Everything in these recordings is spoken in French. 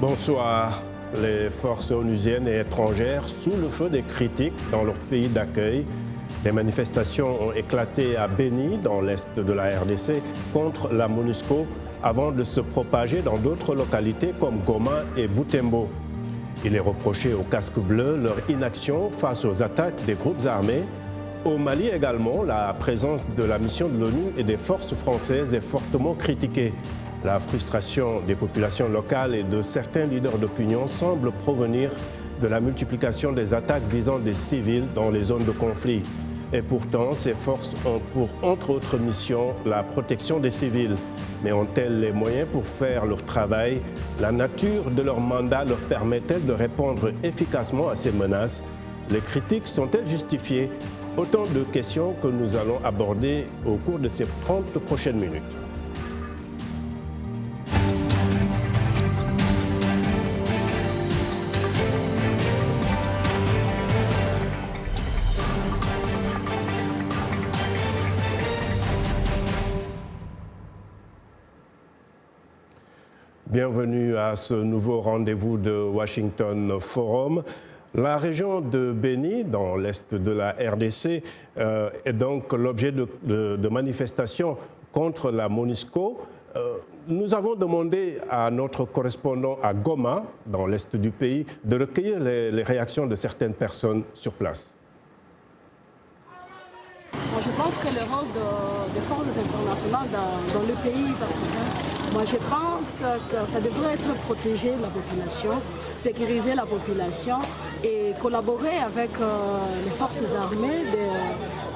Bonsoir. Les forces onusiennes et étrangères sous le feu des critiques dans leur pays d'accueil. Des manifestations ont éclaté à Béni, dans l'est de la RDC, contre la MONUSCO, avant de se propager dans d'autres localités comme Goma et Butembo. Il est reproché aux casques bleus leur inaction face aux attaques des groupes armés. Au Mali également, la présence de la mission de l'ONU et des forces françaises est fortement critiquée. La frustration des populations locales et de certains leaders d'opinion semble provenir de la multiplication des attaques visant des civils dans les zones de conflit. Et pourtant, ces forces ont pour, entre autres missions, la protection des civils. Mais ont-elles les moyens pour faire leur travail? La nature de leur mandat leur permet-elle de répondre efficacement à ces menaces? Les critiques sont-elles justifiées? Autant de questions que nous allons aborder au cours de ces 30 prochaines minutes. Bienvenue à ce nouveau rendez-vous de Washington Forum. La région de Béni, dans l'est de la RDC, est donc l'objet de manifestations contre la MONUSCO. Nous avons demandé à notre correspondant à Goma, dans l'est du pays, de recueillir les réactions de certaines personnes sur place. Moi, je pense que le rôle des forces internationales dans les pays africains, moi je pense que ça devrait être protéger la population, sécuriser la population et collaborer avec les forces armées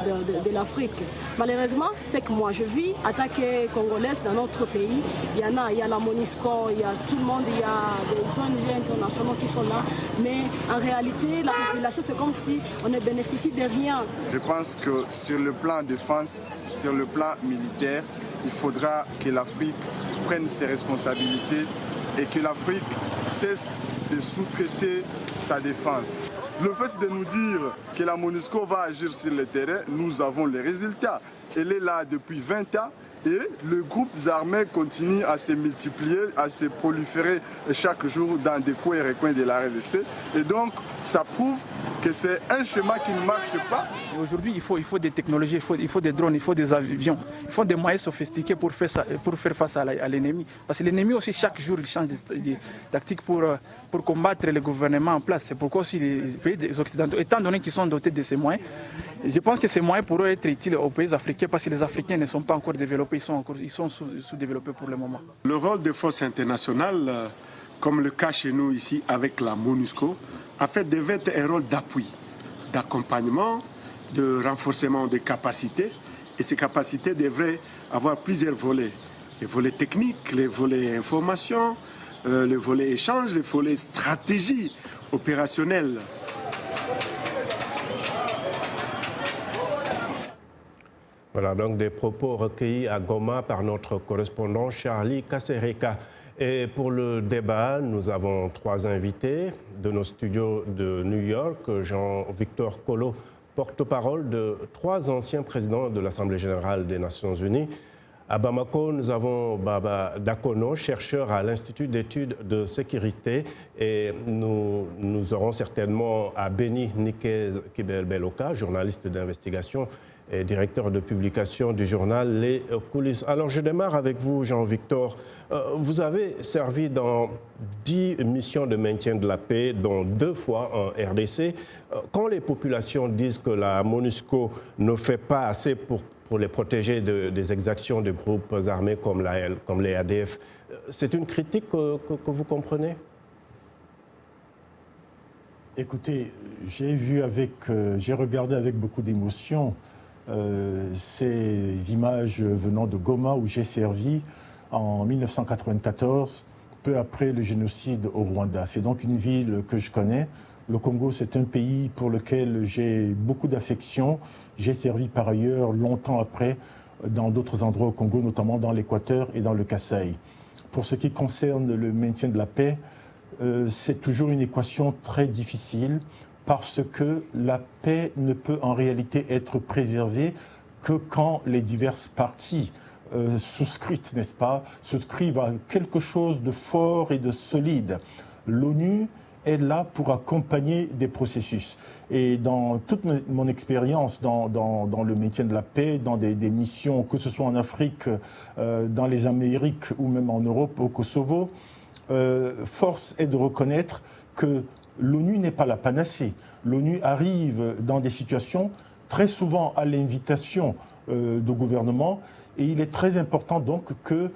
de l'Afrique. Malheureusement, c'est que moi je vis attaquer congolaises dans notre pays. Il y a la MONUSCO, il y a tout le monde, il y a des ONG internationaux qui sont là. Mais en réalité, la population, c'est comme si on ne bénéficie de rien. Je pense que sur le plan défense, sur le plan militaire, il faudra que l'Afrique prenne ses responsabilités et que l'Afrique cesse de sous-traiter sa défense. Le fait de nous dire que la MONUSCO va agir sur le terrain, nous avons les résultats. Elle est là depuis 20 ans et les groupes armés continuent à se multiplier, à se proliférer chaque jour dans des coins et recoins de la RDC. Et donc, ça prouve que c'est un schéma qui ne marche pas. Aujourd'hui, il faut des technologies, il faut des drones, il faut des avions, il faut des moyens sophistiqués pour faire face à l'ennemi. Parce que l'ennemi aussi, chaque jour, il change de tactique pour combattre les gouvernements en place. C'est pourquoi aussi les pays des Occidentaux, étant donné qu'ils sont dotés de ces moyens, je pense que ces moyens pourraient être utiles aux pays africains parce que les Africains ne sont pas encore développés, ils sont sous-développés pour le moment. Le rôle des forces internationales, comme le cas chez nous ici avec la MONUSCO, en fait, devait être un rôle d'appui, d'accompagnement, de renforcement des capacités. Et ces capacités devraient avoir plusieurs volets. Les volets techniques, les volets information, les volets échange, les volets stratégie opérationnelle. Voilà donc des propos recueillis à Goma par notre correspondant Charlie Kasereka. Et pour le débat, nous avons 3 invités de nos studios de New York. Jean-Victor Kolo, porte-parole de 3 anciens présidents de l'Assemblée générale des Nations unies. À Bamako, nous avons Baba Dakono, chercheur à l'Institut d'études de sécurité. Et nous aurons certainement à Béni Nike Kibel-Beloka, journaliste d'investigation et directeur de publication du journal Les Coulisses. Alors je démarre avec vous, Jean-Victor. Vous avez servi dans 10 missions de maintien de la paix, dont 2 fois en RDC. Quand les populations disent que la MONUSCO ne fait pas assez pour les protéger des exactions de groupes armés comme les ADF, c'est une critique que vous comprenez? Écoutez, j'ai regardé avec beaucoup d'émotion ces images venant de Goma où j'ai servi en 1994, peu après le génocide au Rwanda. C'est donc une ville que je connais. Le Congo, c'est un pays pour lequel j'ai beaucoup d'affection. J'ai servi par ailleurs longtemps après dans d'autres endroits au Congo, notamment dans l'Équateur et dans le Kasaï. Pour ce qui concerne le maintien de la paix, c'est toujours une équation très difficile parce que la paix ne peut en réalité être préservée que quand les diverses parties souscrite, n'est-ce pas, souscrivent à quelque chose de fort et de solide. L'ONU est là pour accompagner des processus. Et dans toute mon expérience dans le maintien de la paix, dans des missions, que ce soit en Afrique, dans les Amériques ou même en Europe, au Kosovo, force est de reconnaître que l'ONU n'est pas la panacée. L'ONU arrive dans des situations très souvent à l'invitation de gouvernement et il est très important donc que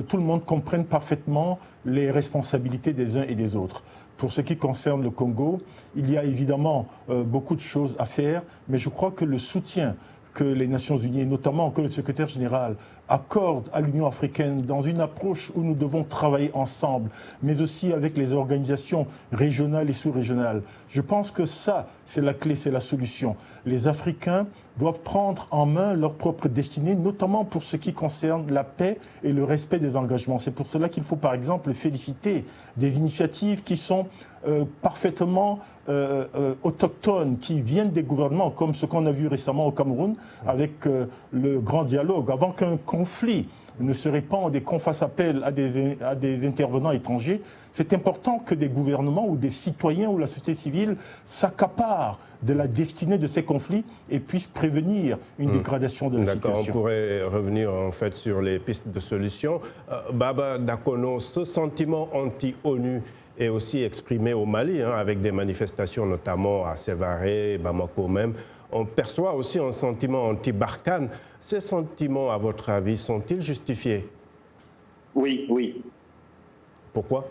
tout le monde comprenne parfaitement les responsabilités des uns et des autres. Pour ce qui concerne le Congo, il y a évidemment beaucoup de choses à faire, mais je crois que le soutien que les Nations Unies, et notamment que le secrétaire général, accorde à l'Union africaine dans une approche où nous devons travailler ensemble, mais aussi avec les organisations régionales et sous-régionales. Je pense que ça, c'est la clé, c'est la solution. Les Africains doivent prendre en main leur propre destinée, notamment pour ce qui concerne la paix et le respect des engagements. C'est pour cela qu'il faut par exemple féliciter des initiatives qui sont parfaitement autochtones, qui viennent des gouvernements, comme ce qu'on a vu récemment au Cameroun, avec le grand dialogue. Avant qu'un conflit ne se répande et qu'on fasse appel à des intervenants étrangers, c'est important que des gouvernements ou des citoyens ou la société civile s'accaparent de la destinée de ces conflits et puissent prévenir une dégradation de la situation. D'accord, on pourrait revenir en fait sur les pistes de solution. Baba Dakono, ce sentiment anti-ONU est aussi exprimé au Mali, avec des manifestations notamment à Sévaré, Bamako même. On perçoit aussi un sentiment anti-Barkhane. Ces sentiments, à votre avis, sont-ils justifiés? Oui, oui. Pourquoi?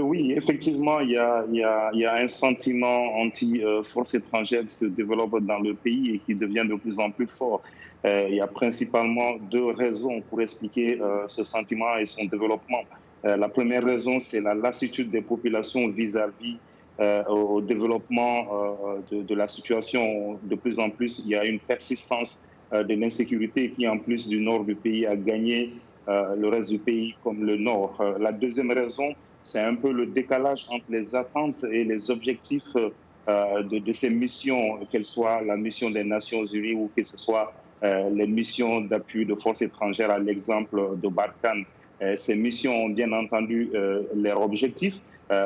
Oui, effectivement, il y a un sentiment anti-force étrangère qui se développe dans le pays et qui devient de plus en plus fort. Il y a principalement deux raisons pour expliquer ce sentiment et son développement. La première raison, c'est la lassitude des populations vis-à-vis au développement de la situation. De plus en plus, il y a une persistance de l'insécurité qui, en plus du nord du pays, a gagné le reste du pays comme le nord. La deuxième raison, c'est un peu le décalage entre les attentes et les objectifs de ces missions, qu'elles soient la mission des Nations Unies ou que ce soit les missions d'appui de forces étrangères, à l'exemple de Barkhane. Ces missions ont bien entendu leurs objectifs,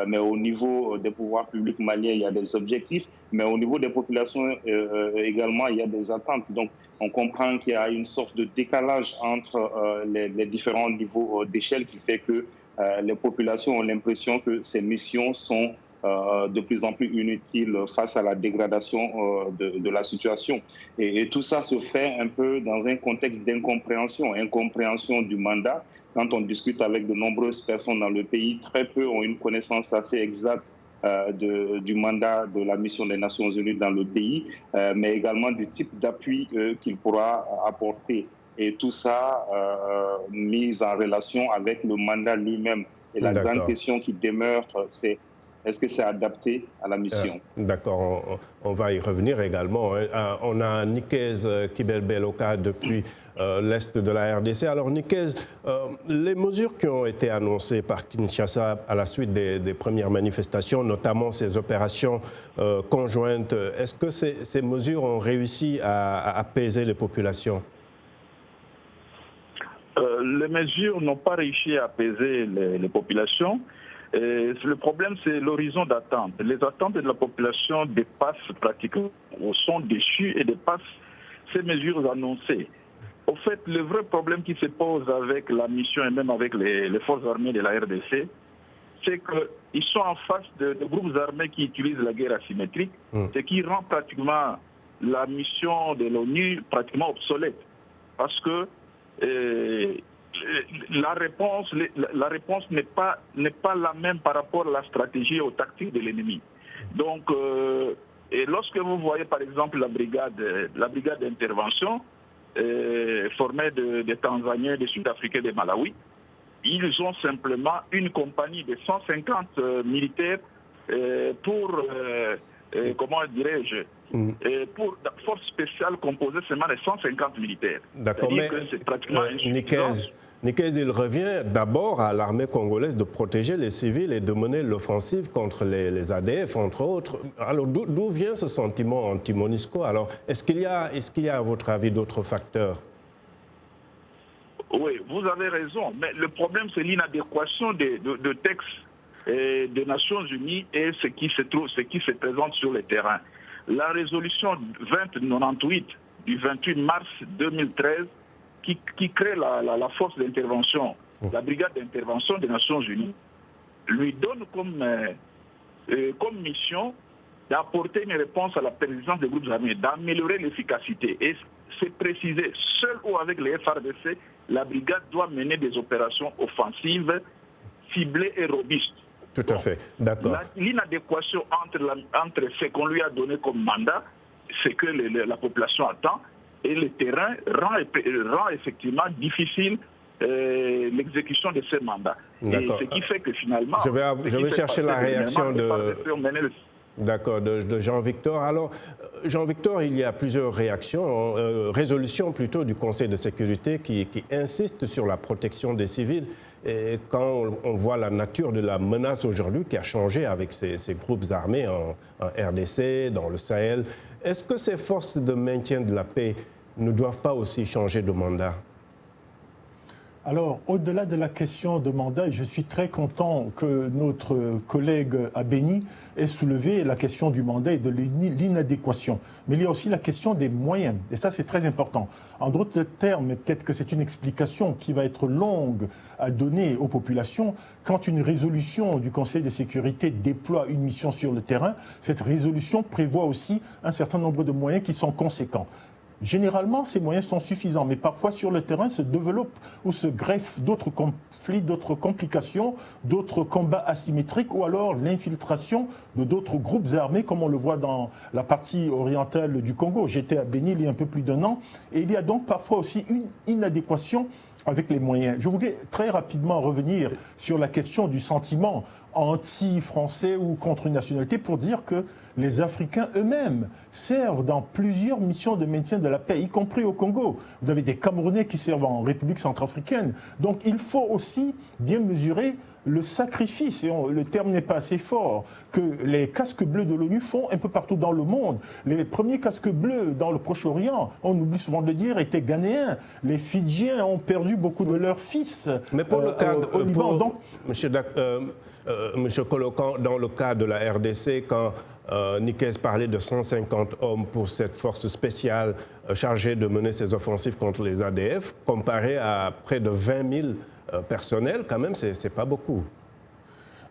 mais au niveau des pouvoirs publics maliens, il y a des objectifs, mais au niveau des populations également, il y a des attentes. Donc, on comprend qu'il y a une sorte de décalage entre les différents niveaux d'échelle qui fait que les populations ont l'impression que ces missions sont de plus en plus inutiles face à la dégradation de la situation. Et tout ça se fait un peu dans un contexte incompréhension du mandat. Quand on discute avec de nombreuses personnes dans le pays, très peu ont une connaissance assez exacte du mandat de la mission des Nations Unies dans le pays, mais également du type d'appui qu'il pourra apporter. Et tout ça mis en relation avec le mandat lui-même. Et la grande question qui demeure, c'est est-ce que c'est adapté à la mission? D'accord, on va y revenir également. On a Nikez Kibel-Beloka depuis l'Est de la RDC. Alors Nikez, les mesures qui ont été annoncées par Kinshasa à la suite des premières manifestations, notamment ces opérations conjointes, est-ce que ces mesures ont réussi à apaiser les populations? Les mesures n'ont pas réussi à apaiser les populations. Et le problème, c'est l'horizon d'attente. Les attentes de la population dépassent pratiquement, ou sont déçues et dépassent ces mesures annoncées. Au fait, le vrai problème qui se pose avec la mission et même avec les forces armées de la RDC, c'est qu'ils sont en face de groupes armés qui utilisent la guerre asymétrique, ce qui rend pratiquement la mission de l'ONU pratiquement obsolète. Parce que la réponse n'est pas la même par rapport à la stratégie et aux tactiques de l'ennemi. Donc, et lorsque vous voyez par exemple la brigade d'intervention formée de Tanzaniens, des Sud-Africains, des Malawi, ils ont simplement une compagnie de 150 militaires pour, comment dirais-je, pour la force spéciale composée seulement de 150 militaires. D'accord, mais c'est pratiquement Nikez, il revient d'abord à l'armée congolaise de protéger les civils et de mener l'offensive contre les ADF, entre autres. Alors d'où vient ce sentiment anti-MONUSCO? Alors, est-ce qu'il y a, à votre avis, d'autres facteurs? Oui, vous avez raison, mais le problème, c'est l'inadéquation de textes des Nations Unies et ce qui se présente sur le terrain. La résolution 2098 du 28 mars 2013 qui crée la force d'intervention, la brigade d'intervention des Nations Unies, lui donne comme mission d'apporter une réponse à la persistance des groupes armés, d'améliorer l'efficacité. Et c'est précisé, seul ou avec les FARDC, la brigade doit mener des opérations offensives, ciblées et robustes. Tout à fait, d'accord. L'inadéquation entre ce qu'on lui a donné comme mandat, c'est que la population attend, et le terrain rend effectivement difficile l'exécution de ce mandat. Et ce qui fait que finalement... Je vais chercher la réaction de Jean-Victor. Alors, Jean-Victor, il y a plusieurs résolutions plutôt du Conseil de sécurité qui insistent sur la protection des civils. Et quand on voit la nature de la menace aujourd'hui qui a changé avec ces groupes armés en RDC, dans le Sahel, est-ce que ces forces de maintien de la paix ne doivent pas aussi changer de mandat? Alors, au-delà de la question de mandat, je suis très content que notre collègue à Béni ait soulevé la question du mandat et de l'inadéquation. Mais il y a aussi la question des moyens, et ça c'est très important. En d'autres termes, et peut-être que c'est une explication qui va être longue à donner aux populations, quand une résolution du Conseil de sécurité déploie une mission sur le terrain, cette résolution prévoit aussi un certain nombre de moyens qui sont conséquents. Généralement, ces moyens sont suffisants, mais parfois sur le terrain se développent ou se greffent d'autres conflits, d'autres complications, d'autres combats asymétriques ou alors l'infiltration de d'autres groupes armés, comme on le voit dans la partie orientale du Congo. J'étais à Béni il y a un peu plus d'1 an et il y a donc parfois aussi une inadéquation avec les moyens. Je voulais très rapidement revenir sur la question du sentiment anti-français ou contre une nationalité pour dire que les Africains eux-mêmes servent dans plusieurs missions de maintien de la paix, y compris au Congo. Vous avez des Camerounais qui servent en République centrafricaine. Donc il faut aussi bien mesurer le sacrifice, et le terme n'est pas assez fort, que les casques bleus de l'ONU font un peu partout dans le monde. Les premiers casques bleus dans le Proche-Orient, on oublie souvent de le dire, étaient ghanéens. Les Fidjiens ont perdu beaucoup de leurs fils. Mais pour le cas au Liban. Donc, Monsieur Colocan, dans le cas de la RDC, quand Nikez parlait de 150 hommes pour cette force spéciale chargée de mener ces offensives contre les ADF, comparé à près de 20 000 personnels, quand même, c'est pas beaucoup.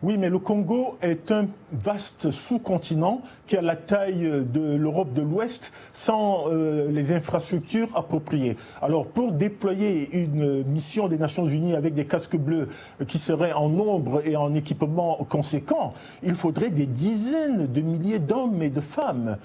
Oui, mais le Congo est un vaste sous-continent qui a la taille de l'Europe de l'Ouest sans les infrastructures appropriées. Alors, pour déployer une mission des Nations Unies avec des casques bleus qui seraient en nombre et en équipement conséquent, il faudrait des dizaines de milliers d'hommes et de femmes.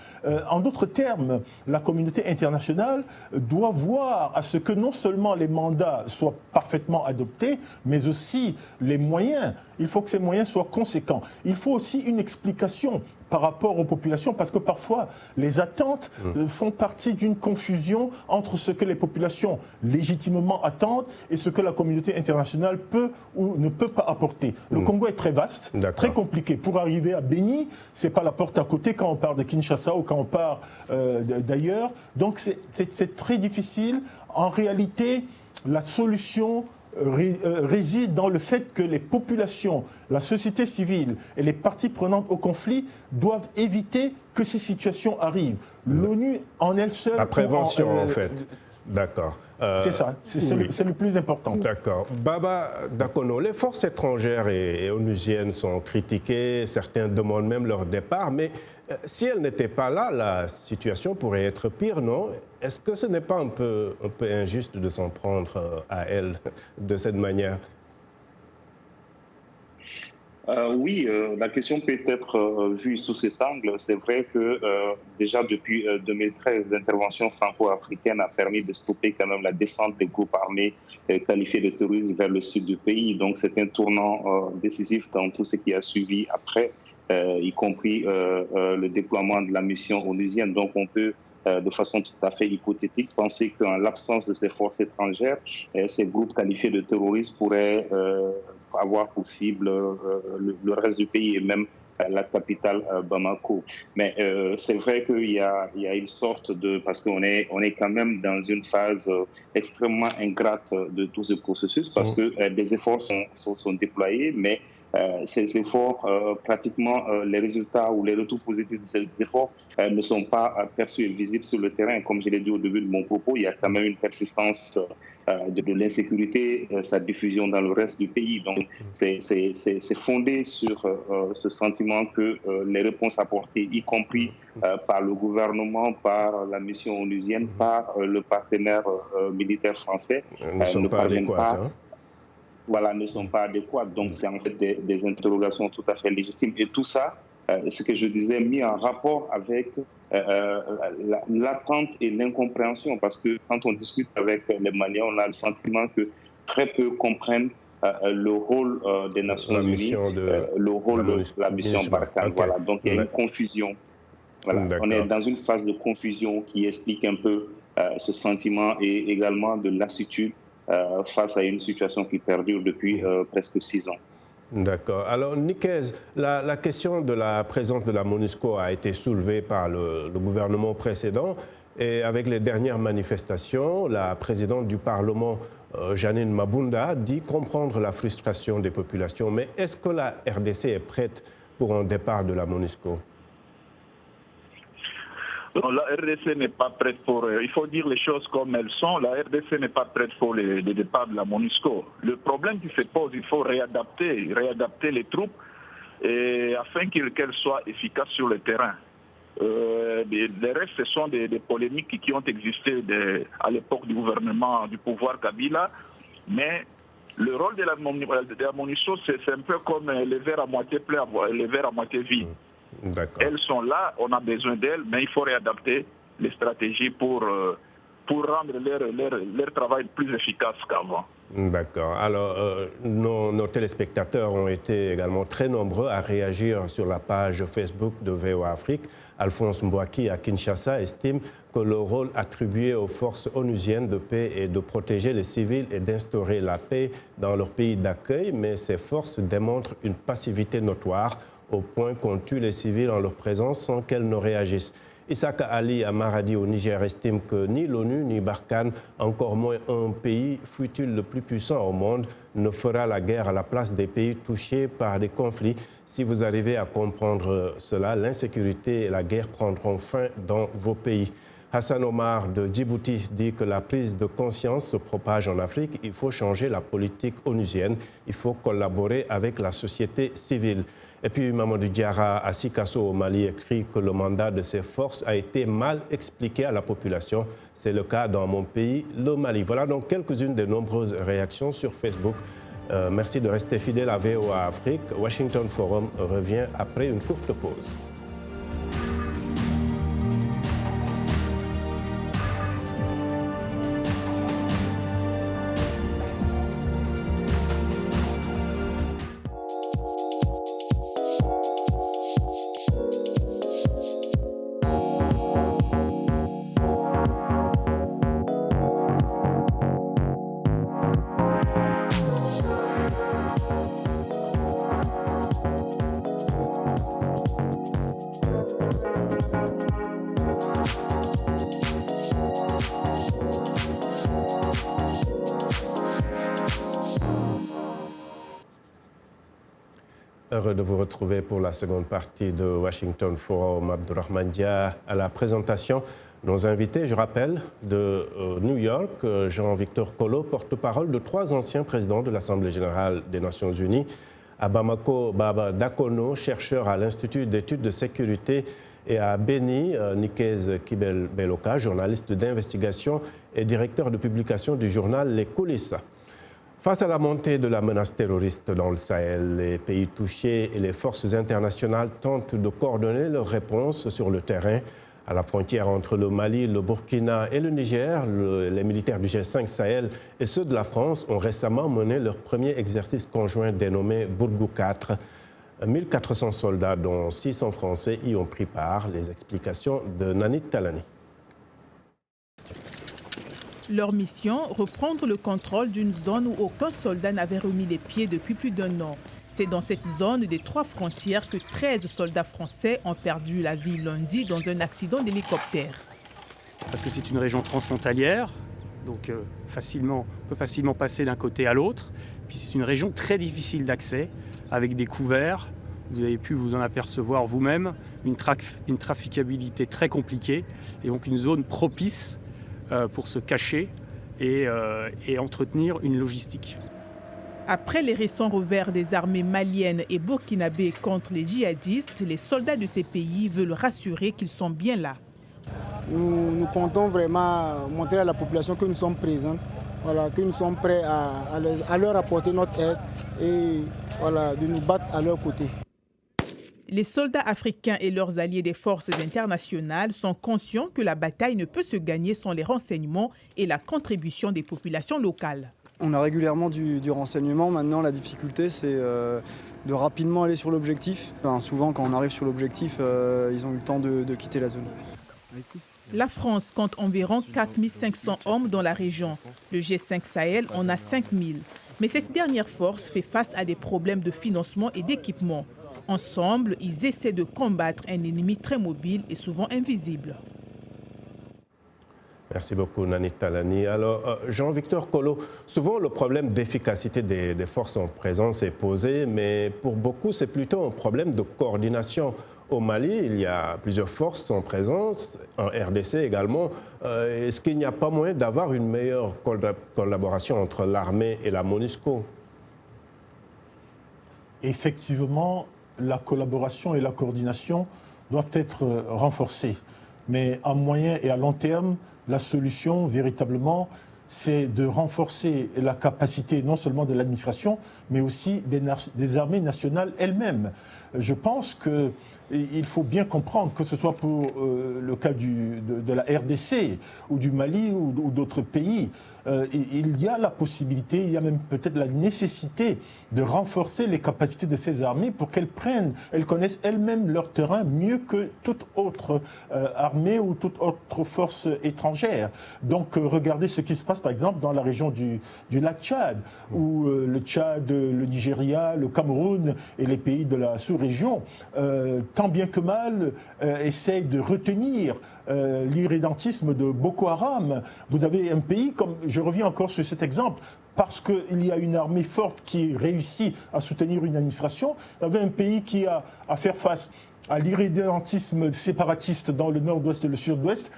En d'autres termes, la communauté internationale doit voir à ce que non seulement les mandats soient parfaitement adoptés, mais aussi les moyens. Il faut que ces moyens soient conséquents. Il faut aussi une explication par rapport aux populations, parce que parfois, les attentes font partie d'une confusion entre ce que les populations légitimement attendent et ce que la communauté internationale peut ou ne peut pas apporter. Le Congo est très vaste, très compliqué. Pour arriver à Béni, c'est pas la porte à côté quand on part de Kinshasa ou quand on part d'ailleurs. Donc c'est très difficile. En réalité, la solution réside dans le fait que les populations, la société civile et les parties prenantes au conflit doivent éviter que ces situations arrivent. L'ONU en elle seule... La prévention, en fait. D'accord. C'est ça, c'est le plus important. D'accord. Baba Dakono, les forces étrangères et onusiennes sont critiquées, certains demandent même leur départ, mais si elles n'étaient pas là, la situation pourrait être pire, non? Est-ce que ce n'est pas un peu injuste de s'en prendre à elles de cette manière? Oui, la question peut être vue sous cet angle. C'est vrai que déjà depuis 2013, l'intervention franco-africaine a permis de stopper quand même la descente des groupes armés qualifiés de terroristes vers le sud du pays. Donc c'est un tournant décisif dans tout ce qui a suivi après, y compris le déploiement de la mission onusienne. Donc on peut de façon tout à fait hypothétique, penser qu'en l'absence de ces forces étrangères, ces groupes qualifiés de terroristes pourraient avoir pour cible le reste du pays et même la capitale Bamako. Mais c'est vrai qu'il y a une sorte de... Parce qu'on est quand même dans une phase extrêmement ingrate de tout ce processus, parce que des efforts sont déployés, mais ces efforts, pratiquement les résultats ou les retours positifs de ces efforts ne sont pas perçus et visibles sur le terrain. Comme je l'ai dit au début de mon propos, il y a quand même une persistance de l'insécurité, sa diffusion dans le reste du pays. Donc c'est fondé sur ce sentiment que les réponses apportées, y compris par le gouvernement, par la mission onusienne, par le partenaire militaire français, ne parviennent pas. Voilà, ne sont pas adéquates. Donc, c'est en fait des interrogations tout à fait légitimes. Et tout ça, ce que je disais, mis en rapport avec l'attente et l'incompréhension. Parce que quand on discute avec les Maliens, on a le sentiment que très peu comprennent le rôle des Nations Unies, le rôle de la mission Barkhane. Okay. Voilà. Donc, il y a une confusion. Voilà. On est dans une phase de confusion qui explique un peu ce sentiment et également de lassitude face à une situation qui perdure depuis presque 6 ans. D'accord. Alors, Nikez, la question de la présence de la MONUSCO a été soulevée par le gouvernement précédent et avec les dernières manifestations, la présidente du Parlement, Janine Mabunda, dit comprendre la frustration des populations. Mais est-ce que la RDC est prête pour un départ de la MONUSCO ? Non, la RDC n'est pas prête pour... il faut dire les choses comme elles sont. La RDC n'est pas prête pour le départ de la MONUSCO. Le problème qui se pose, il faut réadapter les troupes afin qu'elles soient efficaces sur le terrain. Les restes, ce sont des polémiques qui ont existé à l'époque du gouvernement du pouvoir Kabila, mais le rôle de la MONUSCO, c'est un peu comme les verres à moitié plein, les verres à moitié vides. Elles sont là, on a besoin d'elles, mais il faut réadapter les stratégies pour rendre leur travail plus efficace qu'avant. D'accord. Alors, nos téléspectateurs ont été également très nombreux à réagir sur la page Facebook de VOA Afrique. Alphonse Mbouaki à Kinshasa estime que le rôle attribué aux forces onusiennes de paix est de protéger les civils et d'instaurer la paix dans leur pays d'accueil, mais ces forces démontrent une passivité notoire au point qu'on tue les civils en leur présence sans qu'elles ne réagissent. Issaka Ali à Maradi au Niger estime que ni l'ONU ni Barkhane, encore moins un pays, fût-il le plus puissant au monde, ne fera la guerre à la place des pays touchés par des conflits. Si vous arrivez à comprendre cela, l'insécurité et la guerre prendront fin dans vos pays. Hassan Omar de Djibouti dit que la prise de conscience se propage en Afrique. Il faut changer la politique onusienne. Il faut collaborer avec la société civile. Et puis Mamadou Diarra à Sikasso au Mali écrit que le mandat de ces forces a été mal expliqué à la population. C'est le cas dans mon pays, le Mali. Voilà donc quelques-unes des nombreuses réactions sur Facebook. Merci de rester fidèle à VOA Afrique. Washington Forum revient après une courte pause. Heureux de vous retrouver pour la seconde partie de Washington Forum. Abdourahmane Dia à la présentation. Nos invités, je rappelle, de New York, Jean-Victor Kolo, porte-parole de 3 anciens présidents de l'Assemblée générale des Nations unies. À Bamako, Baba Dakono, chercheur à l'Institut d'études de sécurité. Et à Beni, Nikez Kibel-Beloka, journaliste d'investigation et directeur de publication du journal Les Coulisses. Face à la montée de la menace terroriste dans le Sahel, les pays touchés et les forces internationales tentent de coordonner leurs réponses sur le terrain. À la frontière entre le Mali, le Burkina et le Niger, les militaires du G5 Sahel et ceux de la France ont récemment mené leur premier exercice conjoint dénommé Bourgou 4. 1400 soldats, dont 600 Français, y ont pris part. Les explications de Nanit Talani. Leur mission, reprendre le contrôle d'une zone où aucun soldat n'avait remis les pieds depuis plus d'1 an. C'est dans cette zone des 3 frontières que 13 soldats français ont perdu la vie lundi dans un accident d'hélicoptère. Parce que c'est une région transfrontalière, donc on peut facilement passer d'un côté à l'autre. Puis c'est une région très difficile d'accès, avec des couverts. Vous avez pu vous en apercevoir vous-même, une traficabilité très compliquée, et donc une zone propice pour se cacher et entretenir une logistique. Après les récents revers des armées maliennes et burkinabées contre les djihadistes, les soldats de ces pays veulent rassurer qu'ils sont bien là. Nous comptons vraiment montrer à la population que nous sommes présents, voilà, que nous sommes prêts à leur apporter notre aide et voilà, de nous battre à leur côté. Les soldats africains et leurs alliés des forces internationales sont conscients que la bataille ne peut se gagner sans les renseignements et la contribution des populations locales. On a régulièrement du renseignement. Maintenant, la difficulté, c'est de rapidement aller sur l'objectif. Souvent, quand on arrive sur l'objectif, ils ont eu le temps de quitter la zone. La France compte environ 4500 hommes dans la région. Le G5 Sahel en a 5000. Mais cette dernière force fait face à des problèmes de financement et d'équipement. Ensemble, ils essaient de combattre un ennemi très mobile et souvent invisible. Merci beaucoup, Nani Talani. Alors, Jean-Victor Kolo, souvent le problème d'efficacité des forces en présence est posé, mais pour beaucoup, c'est plutôt un problème de coordination. Au Mali, il y a plusieurs forces en présence, en RDC également. Est-ce qu'il n'y a pas moyen d'avoir une meilleure collaboration entre l'armée et la MONUSCO? Effectivement, la collaboration et la coordination doivent être renforcées. Mais à moyen et à long terme, la solution, véritablement, c'est de renforcer la capacité non seulement de l'administration, mais aussi des armées nationales elles-mêmes. Je pense qu'il faut bien comprendre, que ce soit pour le cas de la RDC ou du Mali ou d'autres pays, il y a la possibilité, il y a même peut-être la nécessité de renforcer les capacités de ces armées pour qu'elles connaissent elles-mêmes leur terrain mieux que toute autre armée ou toute autre force étrangère. Donc regardez ce qui se passe par exemple dans la région du lac Tchad, où le Tchad, le Nigeria, le Cameroun et les pays de la sous-région, tant bien que mal, essayent de retenir l'irrédentisme de Boko Haram. Vous avez un pays comme, je reviens encore sur cet exemple, parce qu'il y a une armée forte qui réussit à soutenir une administration, vous avez un pays qui a à faire face à l'irrédentisme séparatiste dans le nord-ouest et le sud-ouest,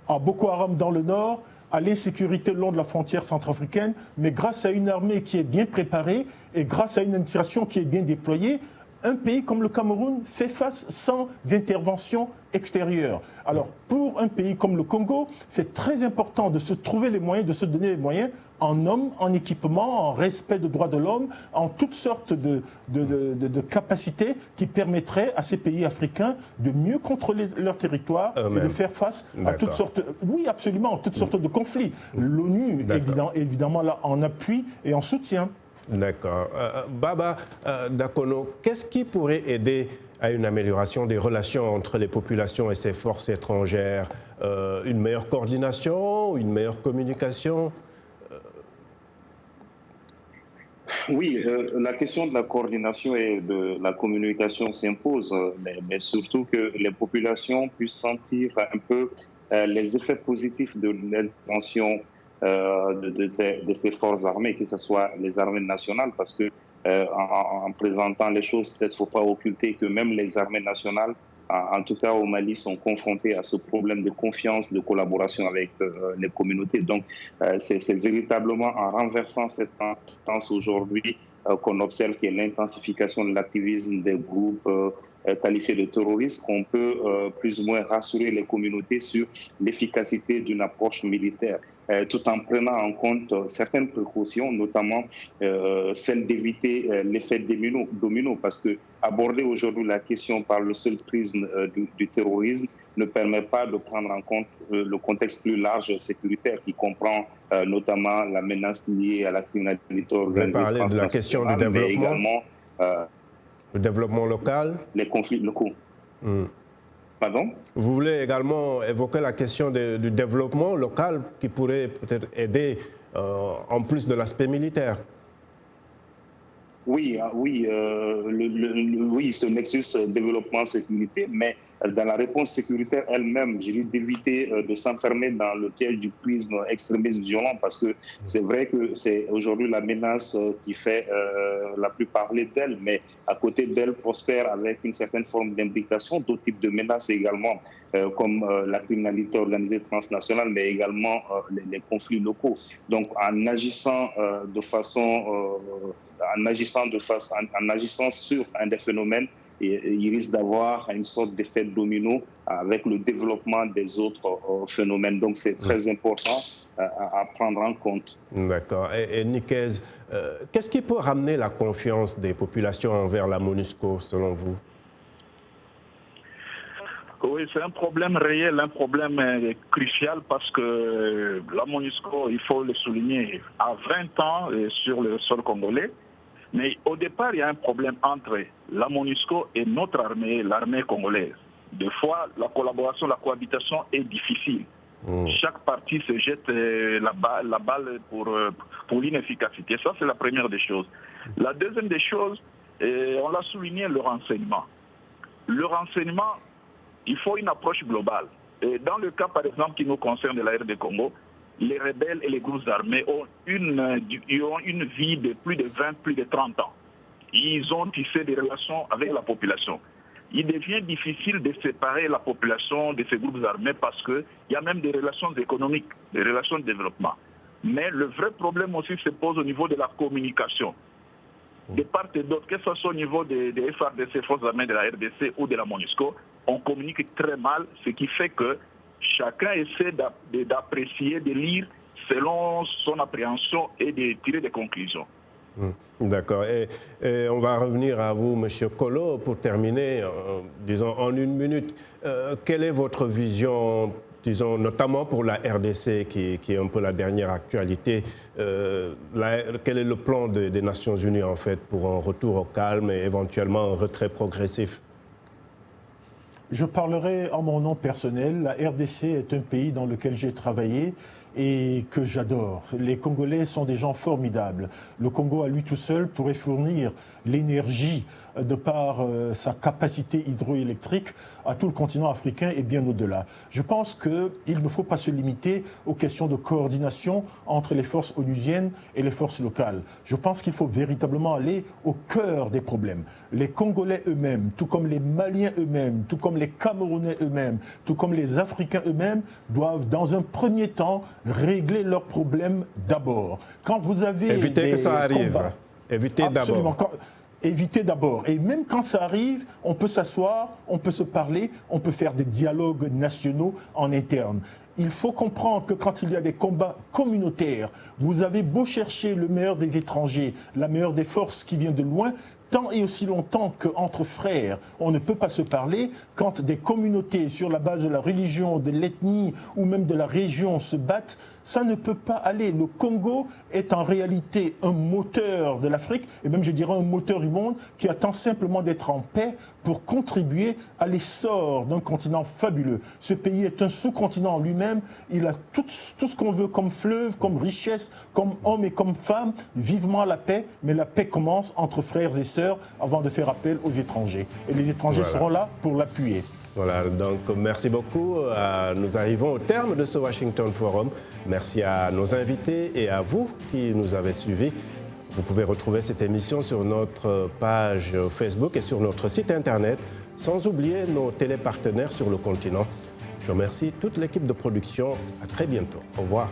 à Boko Haram dans le nord, à l'insécurité le long de la frontière centrafricaine, mais grâce à une armée qui est bien préparée et grâce à une administration qui est bien déployée, un pays comme le Cameroun fait face sans intervention extérieure. Alors, pour un pays comme le Congo, c'est très important de se trouver les moyens, de se donner les moyens en hommes, en équipement, en respect des droits de l'homme, en toutes sortes de capacités qui permettraient à ces pays africains de mieux contrôler leur territoire et de faire face à toutes sortes, oui absolument, toutes sortes de conflits. L'ONU, évidemment, là, en appui et en soutien. D'accord. Baba Dakono, qu'est-ce qui pourrait aider à une amélioration des relations entre les populations et ces forces étrangères? Une meilleure coordination, une meilleure communication? Oui, la question de la coordination et de la communication s'impose, mais surtout que les populations puissent sentir un peu les effets positifs de l'intervention de ces forces armées, que ce soit les armées nationales, parce que en présentant les choses, peut-être qu'il ne faut pas occulter que même les armées nationales, en tout cas au Mali, sont confrontées à ce problème de confiance, de collaboration avec les communautés. Donc c'est véritablement en renversant cette tendance aujourd'hui qu'on observe qu'il y a l'intensification de l'activisme des groupes qualifiés de terroristes, qu'on peut plus ou moins rassurer les communautés sur l'efficacité d'une approche militaire, tout en prenant en compte certaines précautions, notamment celle d'éviter l'effet domino, parce que aborder aujourd'hui la question par le seul prisme du terrorisme ne permet pas de prendre en compte le contexte plus large sécuritaire qui comprend notamment la menace liée à la criminalité organisée. Vous parlez de la question du développement, mais également le développement local, les conflits locaux. Pardon? Vous voulez également évoquer la question du développement local qui pourrait peut-être aider en plus de l'aspect militaire. Oui, oui, oui, ce nexus développement-sécurité, mais dans la réponse sécuritaire elle-même, j'ai dit d'éviter de s'enfermer dans le piège du prisme extrémiste violent, parce que c'est vrai que c'est aujourd'hui la menace qui fait la plus parler d'elle, mais à côté d'elle prospère avec une certaine forme d'imbrication d'autres types de menaces également, comme la criminalité organisée transnationale, mais également les conflits locaux. Donc en agissant de façon... En agissant sur un des phénomènes, il risque d'avoir une sorte d'effet domino avec le développement des autres phénomènes. Donc c'est très important à prendre en compte. D'accord. Et Nikez, qu'est-ce qui peut ramener la confiance des populations envers la MONUSCO, selon vous? Oui, c'est un problème réel, un problème crucial, parce que la MONUSCO, il faut le souligner, a 20 ans sur le sol congolais. Mais au départ, il y a un problème entre la MONUSCO et notre armée, l'armée congolaise. Des fois, la collaboration, la cohabitation est difficile. Chaque partie se jette la balle pour l'inefficacité. Ça, c'est la première des choses. La deuxième des choses, on l'a souligné, le renseignement. Le renseignement, il faut une approche globale. Et dans le cas, par exemple, qui nous concerne de la RD Congo, les rebelles et les groupes armés ont une vie de plus de 20, plus de 30 ans. Ils ont tissé des relations avec la population. Il devient difficile de séparer la population de ces groupes armés parce qu'il y a même des relations économiques, des relations de développement. Mais le vrai problème aussi se pose au niveau de la communication. De part et d'autre, que ce soit au niveau des FARDC, Forces armées de la RDC ou de la MONUSCO, on communique très mal, ce qui fait que chacun essaie d'apprécier, de lire selon son appréhension et de tirer des conclusions. D'accord. Et on va revenir à vous, M. Kolo, pour terminer, disons, en une minute. Quelle est votre vision, disons, notamment pour la RDC, qui est un peu la dernière actualité? Quel est le plan des Nations Unies, en fait, pour un retour au calme et éventuellement un retrait progressif? Je parlerai en mon nom personnel. La RDC est un pays dans lequel j'ai travaillé et que j'adore. Les Congolais sont des gens formidables. Le Congo à lui tout seul pourrait fournir l'énergie de par sa capacité hydroélectrique à tout le continent africain et bien au-delà. Je pense qu'il ne faut pas se limiter aux questions de coordination entre les forces onusiennes et les forces locales. Je pense qu'il faut véritablement aller au cœur des problèmes. Les Congolais eux-mêmes, tout comme les Maliens eux-mêmes, tout comme les Camerounais eux-mêmes, tout comme les Africains eux-mêmes, doivent dans un premier temps régler leurs problèmes d'abord. Quand vous avez éviter que ça arrive. Éviter d'abord. Éviter d'abord. Et même quand ça arrive, on peut s'asseoir, on peut se parler, on peut faire des dialogues nationaux en interne. Il faut comprendre que quand il y a des combats communautaires, vous avez beau chercher le meilleur des étrangers, la meilleure des forces qui vient de loin, tant et aussi longtemps qu'entre frères, on ne peut pas se parler. Quand des communautés sur la base de la religion, de l'ethnie ou même de la région se battent, ça ne peut pas aller. Le Congo est en réalité un moteur de l'Afrique, et même je dirais un moteur du monde, qui attend simplement d'être en paix pour contribuer à l'essor d'un continent fabuleux. Ce pays est un sous-continent en lui-même. Il a tout ce qu'on veut comme fleuve, comme richesse, comme hommes et comme femmes. Vivement la paix, mais la paix commence entre frères et sœurs avant de faire appel aux étrangers. Et les étrangers seront là pour l'appuyer. Voilà, donc merci beaucoup. Nous arrivons au terme de ce Washington Forum. Merci à nos invités et à vous qui nous avez suivis. Vous pouvez retrouver cette émission sur notre page Facebook et sur notre site Internet, sans oublier nos télépartenaires sur le continent. Je remercie toute l'équipe de production. À très bientôt. Au revoir.